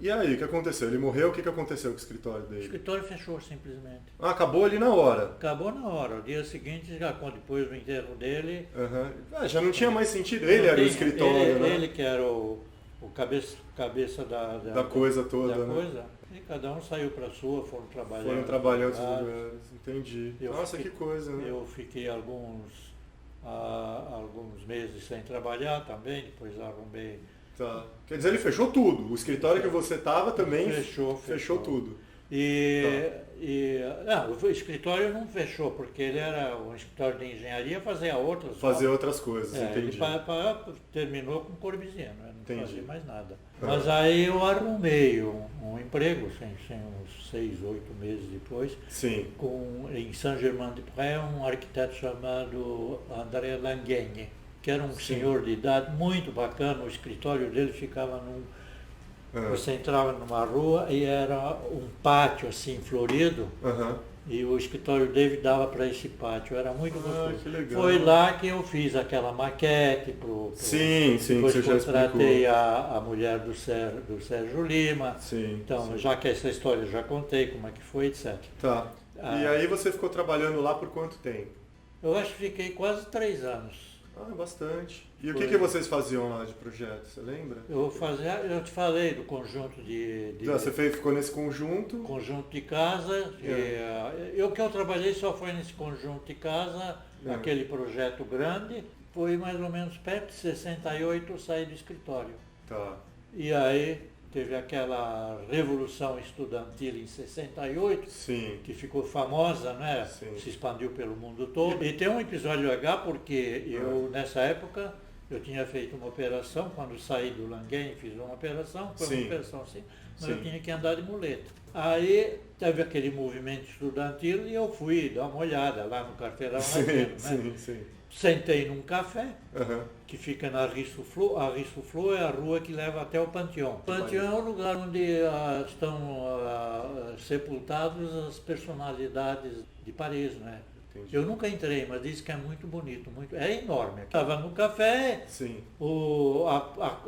E aí, o que aconteceu? Ele morreu, o que aconteceu com o escritório O dele? escritório fechou simplesmente. Ah, acabou ali na hora. Acabou na hora. O dia seguinte, já depois do enterro dele... Uhum. Ah, já não tinha mais sentido. Ele era o Tem- escritório, né? Ele que era o cabeça Da coisa toda, da né? coisa. E cada um saiu para a sua, foram trabalhar. Foram em trabalhar em outros lugares. lugares. Entendi. Eu Nossa, fiquei- que coisa, né? Eu fiquei alguns meses sem trabalhar também, depois arrumei. Tá. Quer dizer, ele fechou tudo. O escritório que você estava também Fechou tudo. Não, o escritório não fechou, porque ele era um escritório de engenharia, fazia outras Fazer obras. outras coisas, Ele entendi. terminou com Corbusier, né? Não Entendi. fazia mais nada. Ah. Mas aí eu arrumei um emprego, uns 6, 8 meses depois, Sim. em Saint-Germain-des-Prés, um arquiteto chamado André Languigne, que era um senhor de idade muito bacana. O escritório dele ficava Você entrava numa rua e era um pátio assim florido, e o escritório dele dava para esse pátio, era muito gostoso. Que legal. Foi lá que eu fiz aquela maquete Sim, depois que você já contratei explicou. a mulher do Sérgio Lima. Sim. Então, sim. já que essa história eu já contei como é que foi, etc. Tá. E aí você ficou trabalhando lá por quanto tempo? Eu acho que fiquei quase 3 anos. Ah, bastante. E o Foi. que vocês faziam lá de projeto, você lembra? Eu te falei do conjunto Você ficou nesse conjunto? conjunto de casa. O que eu trabalhei só foi nesse conjunto de casa, aquele projeto grande. Foi mais ou menos perto de 68 eu saí do escritório. Tá. E aí teve aquela revolução estudantil em 68, Sim. que ficou famosa, né? Sim. Se expandiu pelo mundo todo. E tem um episódio H porque eu, nessa época, eu tinha feito uma operação, quando saí do Languem, fiz uma operação, foi Sim. uma operação assim, mas Sim. eu tinha que andar de muleta. Aí teve aquele movimento estudantil e eu fui dar uma olhada lá no quarteirão latino, né? Sim. Sentei num café, Aham. que fica na Rissuflot. A Rissuflot é a rua que leva até o Panteão. O Panteão é o lugar onde estão sepultados as personalidades de Paris, né? Entendi. Eu nunca entrei, mas disse que é muito bonito, é enorme. Estava no café, Sim.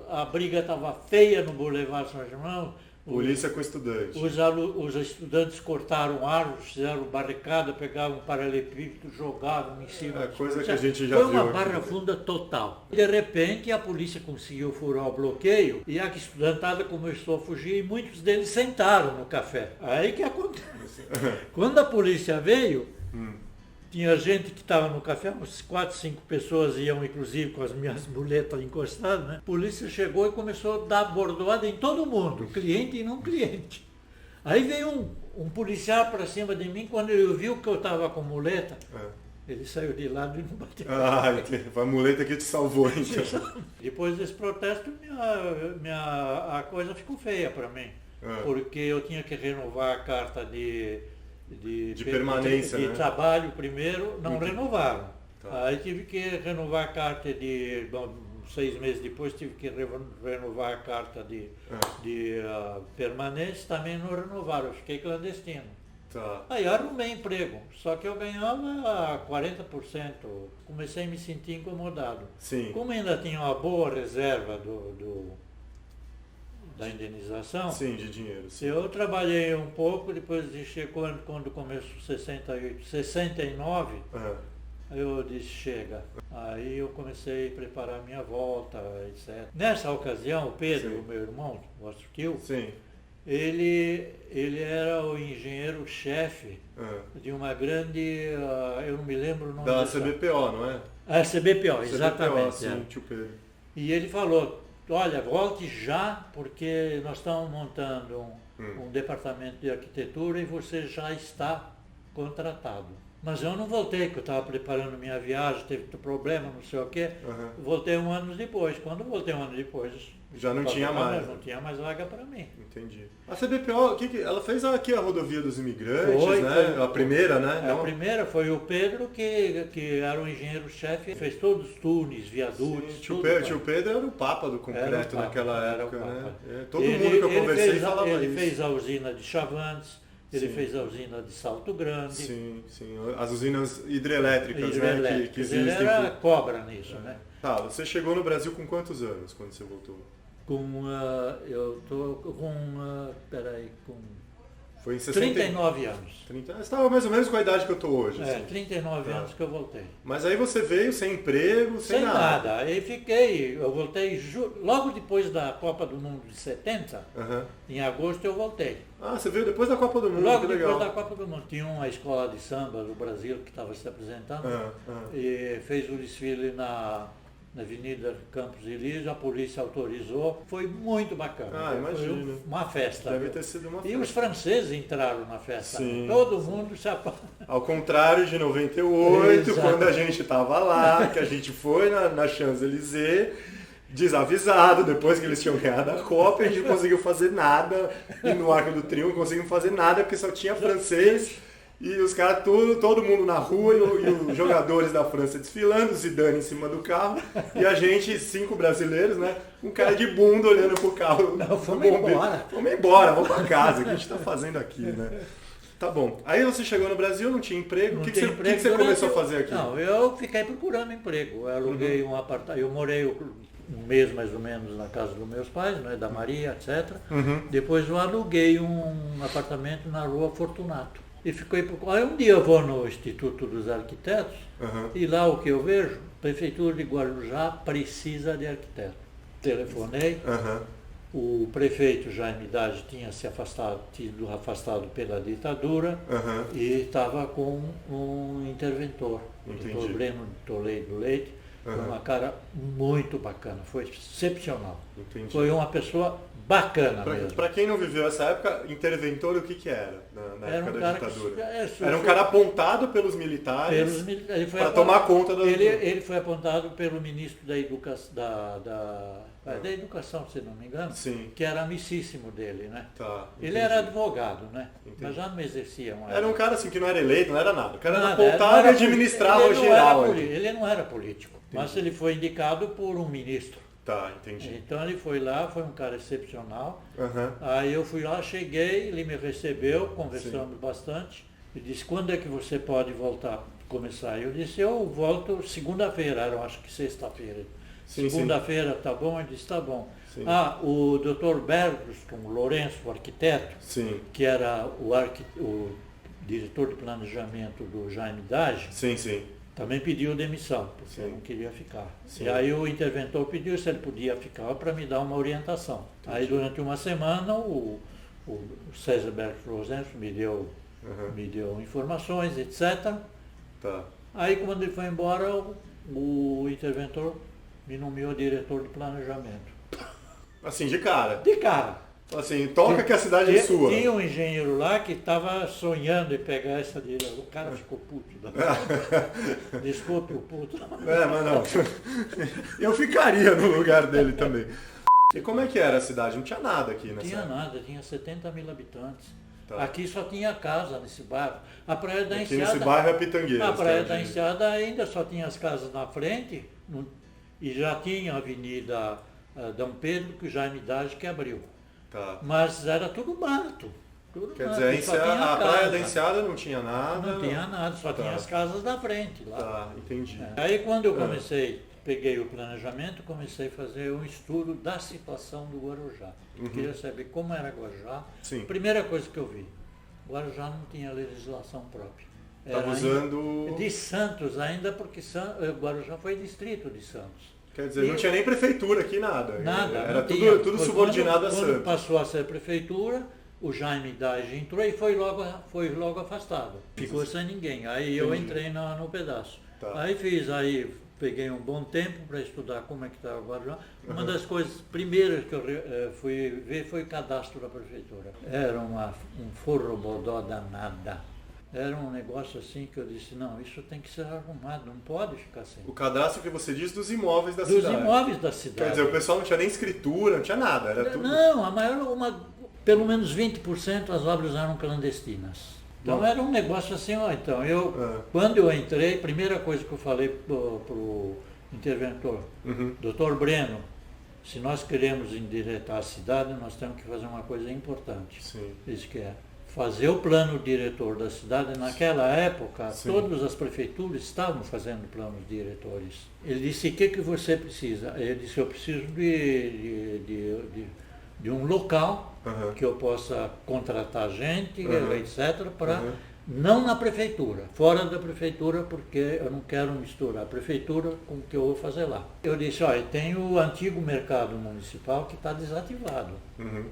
a briga estava feia no Boulevard Saint-Germain. Polícia com estudante. Os estudantes cortaram árvores, fizeram barricada, pegavam um paralelepípedo, jogavam em cima. É das coisa coisas. que a gente já Foi viu uma aqui. barra funda total. De repente, a polícia conseguiu furar o bloqueio e a estudantada começou a fugir e muitos deles sentaram no café. Aí que acontece. Quando a polícia veio, tinha gente que estava no café, umas 4, 5 pessoas iam, inclusive, com as minhas muletas encostadas, né? A polícia chegou e começou a dar bordoada em todo mundo, cliente e não cliente. Aí veio um policial para cima de mim, quando ele viu que eu estava com muleta, ele saiu de lado e não bateu. A muleta que te salvou, então. Depois desse protesto, a coisa ficou feia para mim, porque eu tinha que renovar a carta de permanência, de né? trabalho primeiro, não renovaram. Tá. Aí tive que renovar a carta 6 meses depois tive que renovar a carta de permanência, também não renovaram, eu fiquei clandestino. Tá. Aí arrumei emprego, só que eu ganhava 40%, comecei a me sentir incomodado. Sim. Como ainda tinha uma boa reserva da indenização, Sim, de dinheiro. Sim. eu trabalhei um pouco, depois quando começou 68, 69, eu disse, chega. Aí eu comecei a preparar a minha volta, etc. Nessa ocasião, o Pedro, Sim. o meu irmão, o outro tio, Sim. ele era o engenheiro-chefe de uma grande, eu não me lembro o nome Da dessa. CBPO, não é? A CBPO, exatamente. Sim, tio Pedro. E ele falou, olha, volte já, porque nós estamos montando um departamento de arquitetura e você já está contratado. Mas eu não voltei, porque eu estava preparando minha viagem, teve problema, não sei o quê. Voltei um ano depois. Quando voltei um ano depois, Já não tinha mais. Não tinha mais vaga para mim. Entendi. A CBPO, ela fez aqui a rodovia dos imigrantes, Foi, né? foi. A primeira, né? A primeira foi o Pedro, que era o engenheiro-chefe, fez todos os túneis, viadutos, Sim, tudo. tio Pedro era o papa do Era o concreto Papa, naquela era o época, né? Papa. Todo mundo que eu conversei falava ele isso. fez a usina de Chavantes, ele Sim. fez a usina de Salto Grande. Sim. As usinas hidrelétricas, né? Que Ele existem. era cobra nisso, né? Tá, você chegou no Brasil com quantos anos quando você voltou? Eu tô com, com Foi em 60... 39 anos. 30... Você estava mais ou menos com a idade que eu estou hoje. Assim. 39 anos que eu voltei. Mas aí você veio sem emprego, sem nada. Aí eu voltei logo depois da Copa do Mundo de 70, em agosto eu voltei. Ah, você veio depois da Copa do Mundo, logo que depois legal. da Copa do Mundo. Tinha uma escola de samba do Brasil que estava se apresentando e fez o desfile na Avenida Campos Elíseos, a polícia autorizou, foi muito bacana. Ah, imagina. Foi uma festa. Deve ter sido uma festa. E os franceses entraram na festa. Sim. Todo mundo se Ao contrário de 98, Exato. quando a gente estava lá, que a gente foi na Champs-Élysées, desavisado, depois que eles tinham ganhado a Copa, a gente não conseguiu fazer nada, e no Arco do Triunfo não conseguimos fazer nada, porque só tinha francês. E os caras, todo mundo na rua e os jogadores da França desfilando, Zidane em cima do carro, e a gente, 5 brasileiros, né? Um cara de bunda olhando pro carro. Não, vamos embora. Vamos embora, vamos pra casa, o que a gente tá fazendo aqui, né? Tá bom. Aí você chegou no Brasil, não tinha emprego, o que você começou a fazer aqui? Não, eu fiquei procurando emprego. Eu aluguei um apartamento, eu morei um mês mais ou menos na casa dos meus pais, né, da Maria, etc. Depois eu aluguei um apartamento na Rua Fortunato. E fiquei procurando. Aí um dia eu vou no Instituto dos Arquitetos e lá o que eu vejo, a Prefeitura de Guarujá precisa de arquiteto. Telefonei, o prefeito Jaime Dade tinha sido afastado pela ditadura e estava com um interventor, o doutor Breno Toledo Leite, uma cara muito bacana, foi excepcional. Entendi. Foi uma pessoa bacana mesmo. Para quem não viveu essa época, interventor o que era na época da ditadura? Era um cara apontado pelos militares para tomar conta da... Ele foi apontado pelo ministro da Educação, da Educação, se não me engano, Sim. que era amicíssimo dele, né? Tá, ele era advogado, né? Entendi. Mas já não exercia mais. Era um cara assim que não era eleito, não era nada. O cara era Nada, apontado e administrava o geral. Ele não era político, mas ele foi indicado por um ministro. Tá, entendi. Então ele foi lá, foi um cara excepcional. Aí eu fui lá, cheguei, ele me recebeu, conversamos bastante. Ele disse, quando é que você pode voltar a começar? Eu disse, eu volto segunda-feira, eu acho que sexta-feira. Segunda-feira, tá bom? Ele disse, tá bom. Sim. O Dr. Bergson Lourenço, o arquiteto, que era o diretor de planejamento do Jaime Dage, também pediu demissão, porque não queria ficar. E aí o interventor pediu se ele podia ficar para me dar uma orientação. Entendi. Aí durante uma semana o César Bergson Lourenço me deu informações, etc. Tá. Aí quando ele foi embora, o interventor me nomeou diretor de planejamento. Assim, de cara? De cara. Assim, toca que a cidade é sua. Tinha um engenheiro lá que estava sonhando em pegar essa direção. O cara ficou puto. Desculpe o puto. Mas não. Eu ficaria no lugar dele também. E como é que era a cidade? Não tinha nada aqui nessa Tinha nada, tinha 70 mil habitantes. Tá. Aqui só tinha casa nesse bairro. A Praia da aqui Enseada. Nesse bairro é Pitangueira. A Praia da Enseada ainda só tinha as casas na frente e já tinha a Avenida Dom Pedro, que o Jaime Dage que abriu. Tá. Mas era tudo mato. Quer dizer, a Praia da Enseada não tinha nada? Não tinha nada, só tinha as casas da frente lá. Tá, entendi. Aí quando eu peguei o planejamento, comecei a fazer um estudo da situação do Guarujá. Queria saber como era Guarujá. Sim. Primeira coisa que eu vi, Guarujá não tinha legislação própria. Estava usando... De Santos ainda, porque Guarujá foi distrito de Santos. Quer dizer, não tinha nem prefeitura aqui, nada. Nada. Era tudo subordinado a Santos. Quando passou a ser prefeitura, o Jaime Dage entrou e foi logo afastado. Ficou sem ninguém. Aí eu entrei no pedaço. Tá. Aí peguei um bom tempo para estudar como é que estava o Guarujá. Uma das coisas primeiras que eu fui ver foi o cadastro da prefeitura. Era um forrobodó danada. Era um negócio assim que eu disse, não, isso tem que ser arrumado, não pode ficar assim. O cadastro que você diz dos imóveis da cidade. Dos imóveis da cidade. Quer dizer, o pessoal não tinha nem escritura, não tinha nada, era tudo... Não, pelo menos 20% as obras eram clandestinas. Então era um negócio assim, quando eu entrei, primeira coisa que eu falei pro interventor, Dr. Breno, se nós queremos endireitar a cidade, nós temos que fazer uma coisa importante. Sim. Isso que é fazer o plano diretor da cidade. Naquela época, Sim. todas as prefeituras estavam fazendo planos diretores. Ele disse, o que você precisa? Ele disse, eu preciso de um local que eu possa contratar gente, etc., para não na prefeitura, fora da prefeitura, porque eu não quero misturar a prefeitura com o que eu vou fazer lá. Eu disse, olha, tem o antigo mercado municipal que está desativado.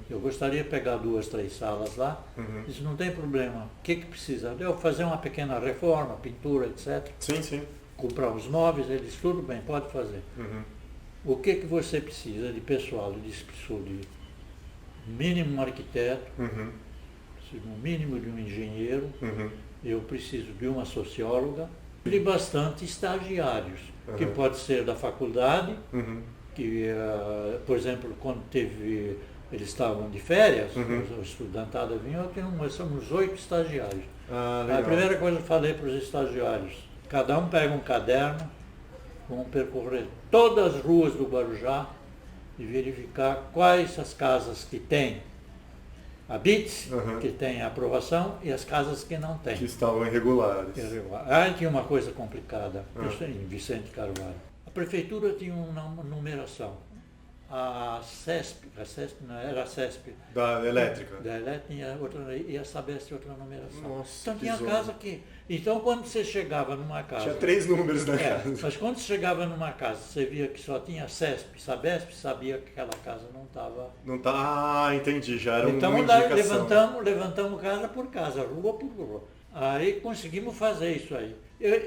Eu gostaria de pegar 2, 3 salas lá. Disse, não tem problema. O que precisa? Eu fazer uma pequena reforma, pintura, etc. Sim, sim. Comprar os móveis. Ele disse, tudo bem, pode fazer. O que você precisa de pessoal? Eu disse, preciso de mínimo um arquiteto, preciso no mínimo de um engenheiro, eu preciso de uma socióloga e de bastante estagiários, que pode ser da faculdade, que, por exemplo, quando eles estavam de férias, a estudantada vinha, nós somos 8 estagiários. A primeira coisa que eu falei para os estagiários, cada um pega um caderno, vão percorrer todas as ruas do Guarujá e verificar quais as casas que têm a BITS, que tem a aprovação, e as casas que não têm. Que estavam irregulares. Aí tinha uma coisa complicada, em Vicente Carvalho. A prefeitura tinha uma numeração. A CESP não era a CESP. Da elétrica. Da elétrica tinha outra, e a Sabesp outra numeração. Nossa, então tinha casa que... Então quando você chegava numa casa... Tinha 3 números na casa. Mas quando você chegava numa casa, você via que só tinha CESP, Sabesp, sabia que aquela casa não estava... Não tá... Ah, entendi, já era então, uma indicação. levantamos casa por casa, rua por rua. Aí conseguimos fazer isso aí.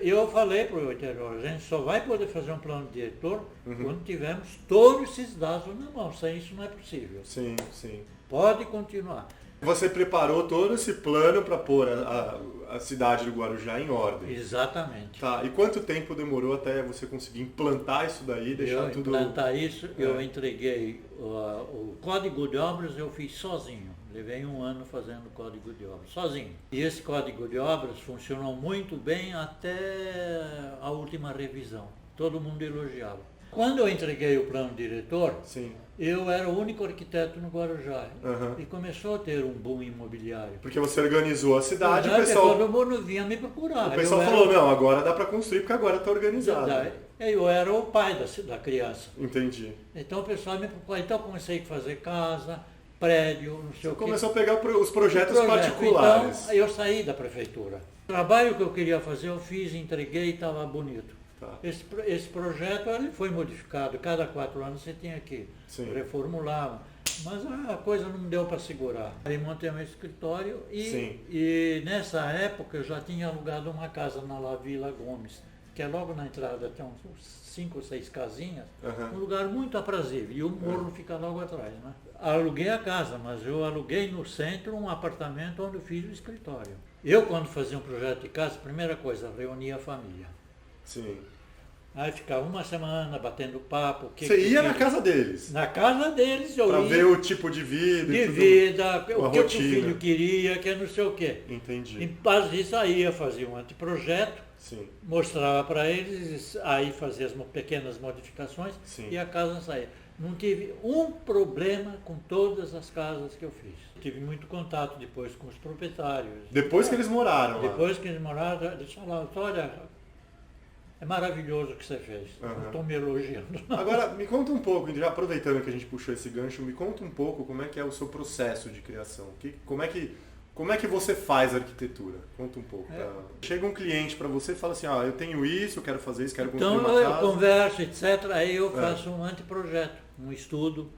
Eu falei para o interior, a gente só vai poder fazer um plano diretor quando tivermos todos esses dados na mão. Sem isso não é possível. Sim, sim. Pode continuar. Você preparou todo esse plano para pôr a cidade do Guarujá em ordem. Exatamente. Tá, e quanto tempo demorou até você conseguir implantar isso daí, deixar tudo... Implantar isso, eu entreguei o código de obras, eu fiz sozinho. Levei 1 ano fazendo o código de obras, sozinho. E esse código de obras funcionou muito bem até a última revisão. Todo mundo elogiava. Quando eu entreguei o plano diretor, Sim. eu era o único arquiteto no Guarujá. E começou a ter um boom imobiliário. Porque você organizou a cidade, o pessoal... Todo mundo vinha me procurar. O pessoal falou, não, agora dá para construir porque agora está organizado. Eu era o pai da criança. Entendi. Então o pessoal me procurou. Então eu comecei a fazer casa, prédio, não sei o quê. Começou a pegar os projetos particulares. Então eu saí da prefeitura. O trabalho que eu queria fazer eu fiz, entreguei e estava bonito. Tá. Esse projeto ele foi modificado. Cada 4 anos você tinha que reformular. Mas a coisa não deu para segurar. Aí montei meu escritório e nessa época eu já tinha alugado uma casa na La Vila Gomes, que é logo na entrada, tem uns 5 ou 6 casinhas, um lugar muito aprazível, e o morro fica logo atrás, né? Aluguei a casa, mas eu aluguei no centro um apartamento onde eu fiz o escritório. Eu, quando fazia um projeto de casa, primeira coisa, reunia a família. Sim. Aí ficava uma semana batendo papo. Você ia na casa deles? Na casa deles eu ia. Para ver o tipo de vida e tudo, o que o filho queria, que não sei o quê. Entendi. Em base disso, aí eu fazia um anteprojeto, Sim. mostrava para eles, aí fazia as pequenas modificações e a casa saía. Não tive um problema com todas as casas que eu fiz. Tive muito contato depois com os proprietários. Depois que eles moraram lá? Depois que eles moraram, eles falaram, olha, é maravilhoso o que você fez. Não estou me elogiando. Agora, me conta um pouco, já aproveitando que a gente puxou esse gancho, me conta um pouco como é que é o seu processo de criação. Como é que você faz a arquitetura? Conta um pouco. Chega um cliente para você e fala assim, eu tenho isso, eu quero fazer isso, quero construir uma casa. Então eu converso, etc. Aí eu faço um anteprojeto, um estudo.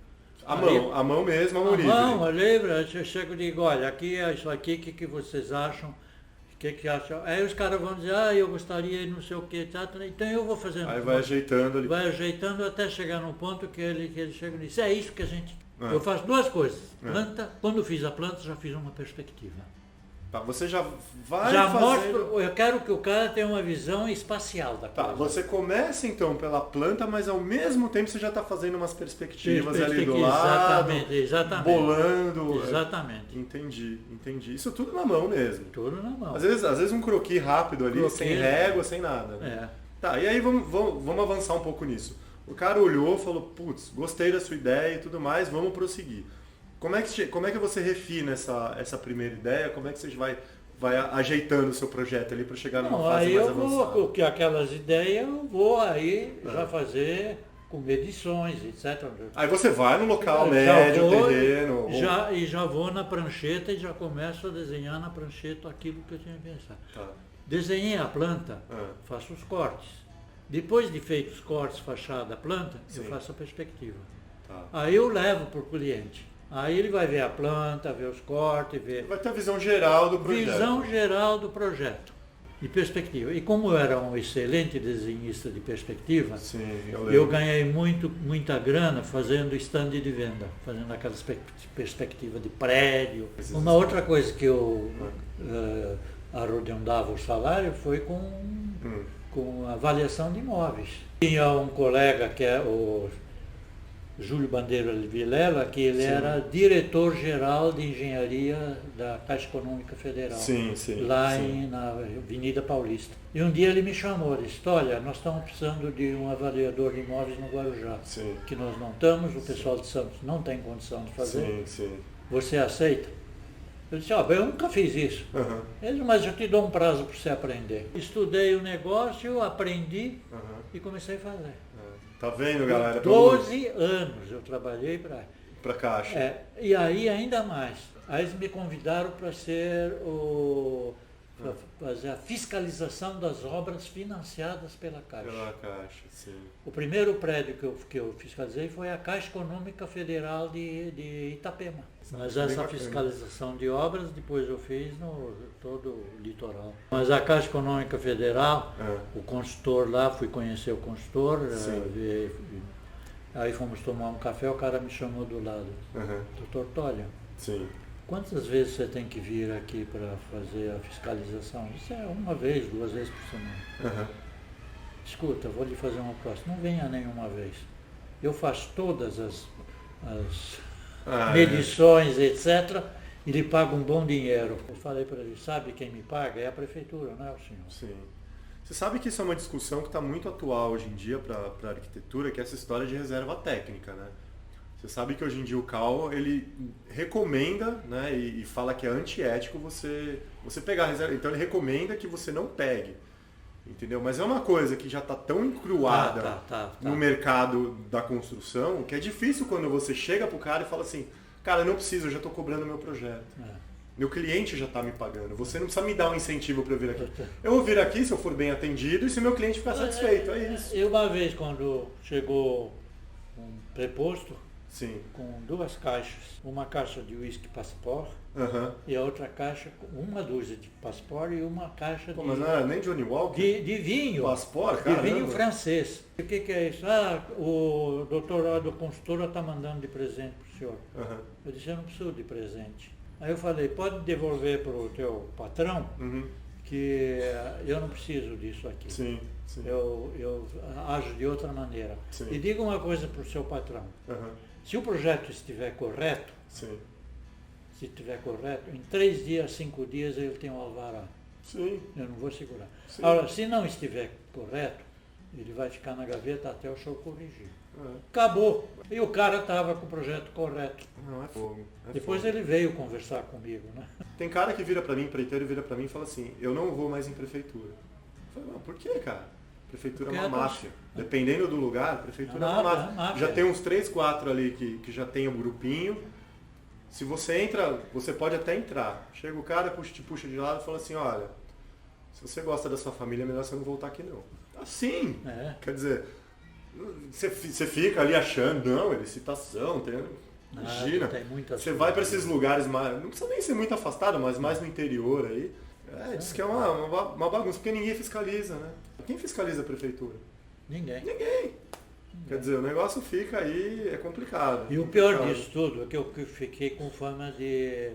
A mão mesmo, a mão livre. A livre. Eu chego e digo, olha, aqui é isso aqui, o que vocês acham? O que acham? Aí os caras vão dizer, eu gostaria de não sei o que, etc. Então eu vou fazendo. Aí vai ajeitando ali. Vai ajeitando até chegar no ponto que ele chega e diz, é isso que a gente... Eu faço 2 coisas. Planta, quando fiz a planta, já fiz uma perspectiva. Tá, você já vai mostro, eu quero que o cara tenha uma visão espacial da coisa. Tá, você começa então pela planta, mas ao mesmo tempo você já está fazendo umas perspectivas ali do lado. Exatamente. Bolando. Exatamente. Entendi. Isso tudo na mão mesmo. Tudo na mão. Às vezes um croquis rápido ali, sem régua, sem nada. Tá, e aí vamos avançar um pouco nisso. O cara olhou, falou, putz, gostei da sua ideia e tudo mais, vamos prosseguir. Como é que você refina essa primeira ideia? Como é que você vai ajeitando o seu projeto ali para chegar numa fase aí mais eu avançada? vou, porque aquelas ideias eu vou aí já fazer com medições, etc. Aí você vai no local, Já médio, vou, terreno. já vou na prancheta e já começo a desenhar na prancheta aquilo que eu tinha pensado. Tá. Desenhei a planta, faço os cortes. Depois de feitos os cortes, fachada a planta, eu Sim. faço a perspectiva. Tá. Aí eu levo para o cliente. Aí ele vai ver a planta, ver os cortes, ver Vai ter a visão geral do projeto. visão geral do projeto e perspectiva. E como eu era um excelente desenhista de perspectiva, Sim, eu ganhei muita grana fazendo stand de venda, fazendo aquelas perspectivas de prédio. Uma outra coisa que eu arredondava o salário foi com avaliação de imóveis. Tinha um colega que é o Júlio Bandeira de Vilela, que ele era diretor-geral de engenharia da Caixa Econômica Federal, lá na Avenida Paulista. E um dia ele me chamou e disse, olha, nós estamos precisando de um avaliador de imóveis no Guarujá, que nós não estamos, o pessoal de Santos não tem condição de fazer. Você aceita? Eu disse, eu nunca fiz isso. Ele disse, mas eu te dou um prazo para você aprender. Estudei o negócio, aprendi e comecei a fazer. Tá vendo, galera? 12 anos eu trabalhei para Caixa. E aí ainda mais. Aí eles me convidaram para fazer a fiscalização das obras financiadas pela Caixa. O primeiro prédio que eu fiscalizei foi a Caixa Econômica Federal de Itapema. Mas essa fiscalização de obras depois eu fiz no todo o litoral. Mas a Caixa Econômica Federal, o consultor lá, fui conhecer o consultor, aí fomos tomar um café, o cara me chamou do lado. Doutor Tolha, quantas vezes você tem que vir aqui para fazer a fiscalização? Isso é uma vez, 2 vezes por semana. Escuta, vou lhe fazer uma próxima. Não venha nenhuma vez. Eu faço todas as medições, etc. E lhe pago um bom dinheiro. Eu falei para ele, sabe quem me paga? É a prefeitura, não é o senhor. Sim. Você sabe que isso é uma discussão que está muito atual hoje em dia para a arquitetura, que é essa história de reserva técnica, né? Você sabe que hoje em dia o CAL, ele recomenda, né, e fala que é antiético você pegar a reserva. Então ele recomenda que você não pegue, entendeu? Mas é uma coisa que já está tão encruada no mercado da construção, que é difícil quando você chega para o cara e fala assim, cara, eu não preciso, eu já estou cobrando meu projeto. Meu cliente já está me pagando, você não precisa me dar um incentivo para eu vir aqui. Eu vou vir aqui se eu for bem atendido e se meu cliente ficar satisfeito, é isso. E uma vez quando chegou um preposto, com 2 caixas, uma caixa de uísque Passport e a outra caixa com uma dúzia de Passport e uma caixa mas não era nem Johnny Walker? de vinho. Passport, de vinho francês. O que é isso? O doutor lá do consultor está mandando de presente para o senhor. Eu disse, eu não preciso de presente. Aí eu falei, pode devolver para o teu patrão, que eu não preciso disso aqui. Eu ajo de outra maneira. E diga uma coisa para o seu patrão. Se o projeto estiver correto, em 3 dias, 5 dias ele tem um alvará. Eu não vou segurar. Agora, se não estiver correto, ele vai ficar na gaveta até o senhor corrigir. Acabou. E o cara estava com o projeto correto. Não, é fogo. Depois ele veio conversar comigo, né? Tem cara que vira para mim, empreiteiro, vira para mim e fala assim, eu não vou mais em prefeitura. Eu falei, não, por quê, cara? Prefeitura é uma máfia. Dependendo do lugar, prefeitura é uma máfia. Já tem uns 3, 4 ali que já tem um grupinho. Se você entra, você pode até entrar. Chega o cara, te puxa de lado e fala assim, olha, se você gosta da sua família, é melhor você não voltar aqui não. Assim, quer dizer, você fica ali achando, não, é licitação, imagina. Você vai para esses lugares mais, não precisa nem ser muito afastado, mas mais no interior aí. Diz que é uma bagunça, porque ninguém fiscaliza, né? Quem fiscaliza a prefeitura? Ninguém. Quer dizer, o negócio fica aí, é complicado. E o pior disso tudo é que eu fiquei com fama de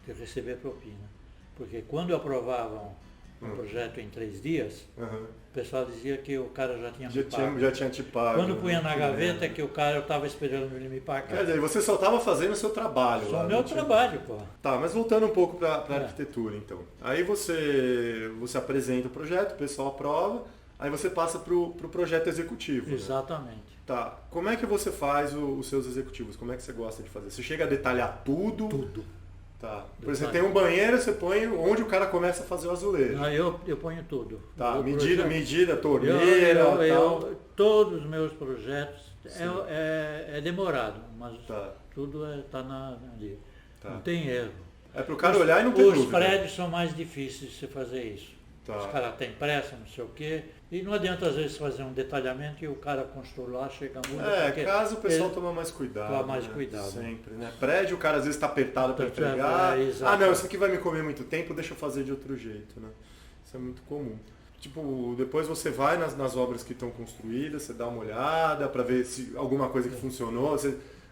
receber propina. Porque quando aprovavam um projeto em 3 dias, o pessoal dizia que o cara já tinha me pago. Já tinha te pago. Quando punha na gaveta é que o cara, eu estava esperando ele me pagar. Quer dizer, você só estava fazendo o seu trabalho. Só o meu trabalho, pô. Tá, mas voltando um pouco para a arquitetura, então. Aí você apresenta o projeto, o pessoal aprova, Aí você passa pro projeto executivo. Né? Exatamente. Tá. Como é que você faz os seus executivos? Como é que você gosta de fazer? Você chega a detalhar tudo? Tudo. Tá. Por exemplo, você tem um banheiro, você põe onde o cara começa a fazer o azulejo. Não, eu ponho tudo. Tá. Medida, torneira, tal. Todos os meus projetos é demorado, mas tudo está ali. Tá. Não tem erro. É para o cara olhar e não ter dúvida. Os prédios são mais difíceis de você fazer isso. Tá. Os caras têm pressa, não sei o quê. E não adianta às vezes fazer um detalhamento e o cara construiu lá, chega a muda. Caso o pessoal toma mais cuidado. Toma mais cuidado. Sempre, né? Prédio, o cara às vezes está apertado para entregar. Não, isso aqui vai me comer muito tempo, deixa eu fazer de outro jeito, né? Isso é muito comum. Tipo, depois você vai nas obras que estão construídas, você dá uma olhada para ver se alguma coisa que funcionou.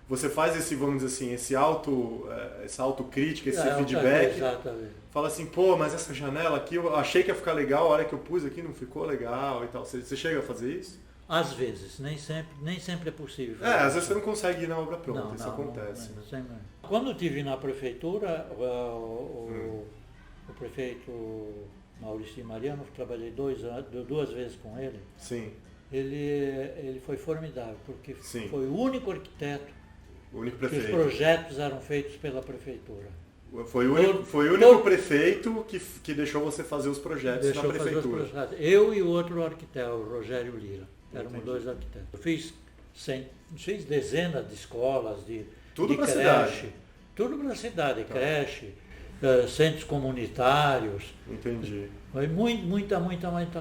Você faz esse, vamos dizer assim, essa autocrítica, esse feedback. Exatamente. Fala assim, pô, mas essa janela aqui, eu achei que ia ficar legal, a hora que eu pus aqui não ficou legal e tal. Você chega a fazer isso? Às vezes, nem sempre é possível. Às vezes você não consegue ir na obra pronta, isso acontece. Não. Quando eu estive na prefeitura, o prefeito Maurício de Mariano, eu trabalhei 2 vezes com ele. Sim. Ele foi formidável, porque foi o único arquiteto que os projetos eram feitos pela prefeitura. Foi o único prefeito que deixou você fazer os projetos na prefeitura. Eu e o outro arquiteto, o Rogério Lira. Éramos 2 arquitetos. Eu fiz dezenas de escolas, tudo para a cidade. Tudo para a cidade, creche, centros comunitários. Entendi. Foi muita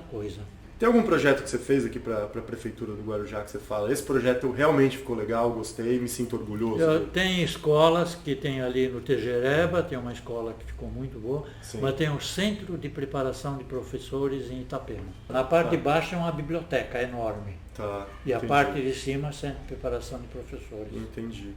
coisa. Tem algum projeto que você fez aqui para a Prefeitura do Guarujá que você fala, esse projeto realmente ficou legal, gostei, me sinto orgulhoso? Tem escolas que tem ali no Tejereba, tem uma escola que ficou muito boa, mas tem um centro de preparação de professores em Itapema. Na parte de baixo é uma biblioteca enorme. Tá, e a parte de cima é centro de preparação de professores. Entendi.